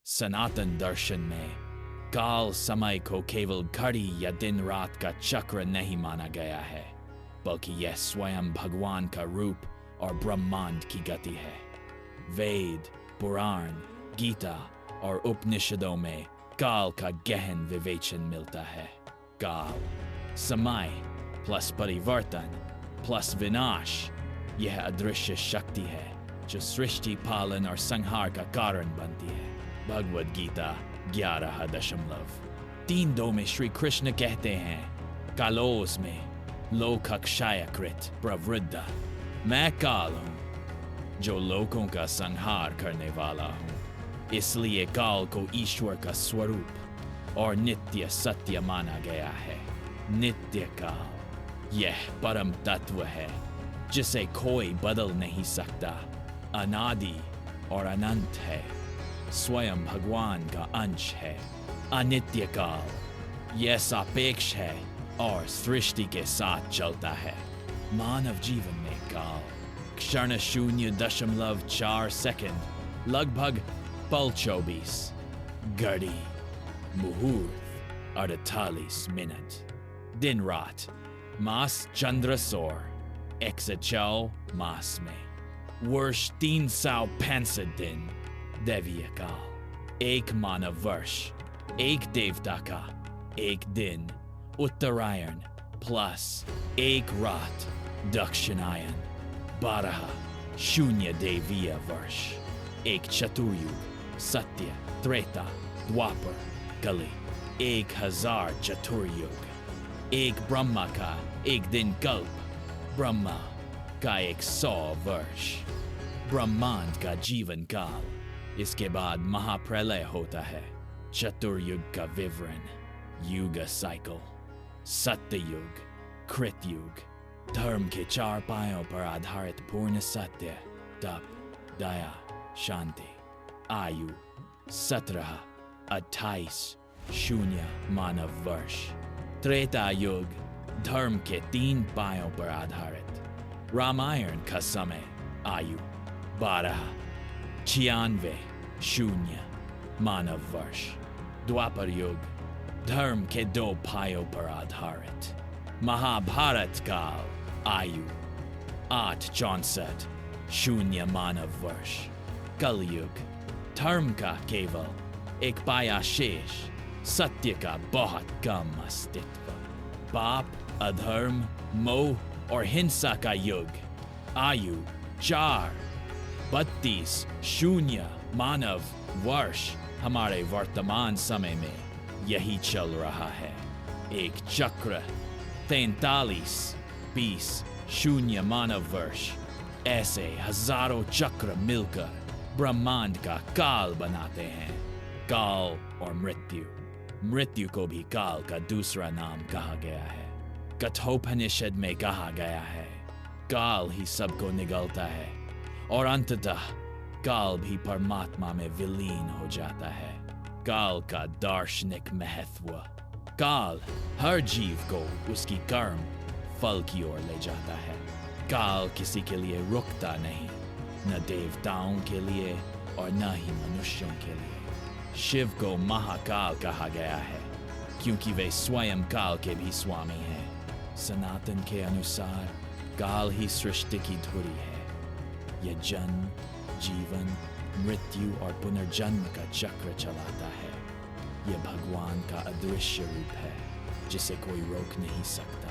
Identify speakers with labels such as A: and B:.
A: सनातन दर्शन में काल समय को केवल घड़ी या दिन रात का चक्र नहीं माना गया है, बल्कि यह स्वयं भगवान का रूप और ब्रह्मांड की गति है। वेद, पुराण, गीता और उपनिषदों में काल का गहन विवेचन मिलता है। काल समय प्लस परिवर्तन प्लस विनाश, यह अदृश्य शक्ति है जो सृष्टि पालन और संहार का कारण बनती है। भगवद गीता 11.3 में श्री कृष्ण कहते हैं, कालोस में लोकक्षय कृत प्रवृद्ध, मैं काल हूं जो लोगों का संहार करने वाला हूं। इसलिए काल को ईश्वर का स्वरूप और नित्य सत्य माना गया है। नित्य काल यह परम तत्व है जिसे कोई बदल नहीं सकता, अनादि और अनंत है, स्वयं भगवान का अंश है। अनित्य काल यह सापेक्ष है और सृष्टि के साथ चलता है। मानव जीवन में काल क्षण 0.4 सेकंड, लगभग पल 24, घड़ी मुहूर्त 48 मिनट, दिन रात, मास चंद्र सौर 104 मास में, वर्ष 365 दिन, दैवीय काल, एक मानव वर्ष, एक देवता का एक दिन, उत्तरायण प्लस एक रात, दक्षिणायन 12 दैवीय वर्ष, एक चतुर्युग, सत्य, त्रेता, द्वापर, कली, 1000 चतुर्युग, एक ब्रह्मा का एक दिन कल्प, ब्रह्मा का 100 वर्ष, ब्रह्मांड का जीवन काल। इसके बाद महाप्रलय होता है। चतुर्युग का विवरण, युग साइकिल, सत्ययुग, कृतयुग, धर्म के 4 पायों पर आधारित पूर्ण सत्य, तप, दया, शांति, आयु 17, 28, 0 मानव वर्ष। त्रेता युग, धर्म के 3 पायों पर आधारित, रामायण का समय, आयु 12, 96, 0 मानव वर्ष। द्वापर युग, धर्म के 2 पायों पर आधारित, महाभारत काल, आयु 8, 64, 0 मानव वर्ष। कलयुग, धर्म का केवल 1 पाया शेष, सत्य का बहुत कम अस्तित्व, पाप, अधर्म, मोह और हिंसा का युग, आयु 4, 32, 0 मानव वर्ष। हमारे वर्तमान समय में यही चल रहा है। एक चक्र 43, 20, 0 मानव वर्ष। ऐसे हजारों चक्र मिलकर ब्रह्मांड का काल बनाते हैं। काल और मृत्यु, मृत्यु को भी काल का दूसरा नाम कहा गया है। कठोपनिषद में कहा गया है, काल ही सबको निगलता है और अंततः काल भी परमात्मा में विलीन हो जाता है। काल का दार्शनिक महत्व, काल हर जीव को उसकी कर्म फल की ओर ले जाता है। काल किसी के लिए रुकता नहीं, न देवताओं के लिए और न ही मनुष्यों के लिए। शिव को महाकाल कहा गया है क्योंकि वे स्वयं काल के भी स्वामी हैं। सनातन के अनुसार काल ही सृष्टि की धुरी है। यह जन्म, जीवन, मृत्यु और पुनर्जन्म का चक्र चलाता है। यह भगवान का अदृश्य रूप है जिसे कोई रोक नहीं सकता।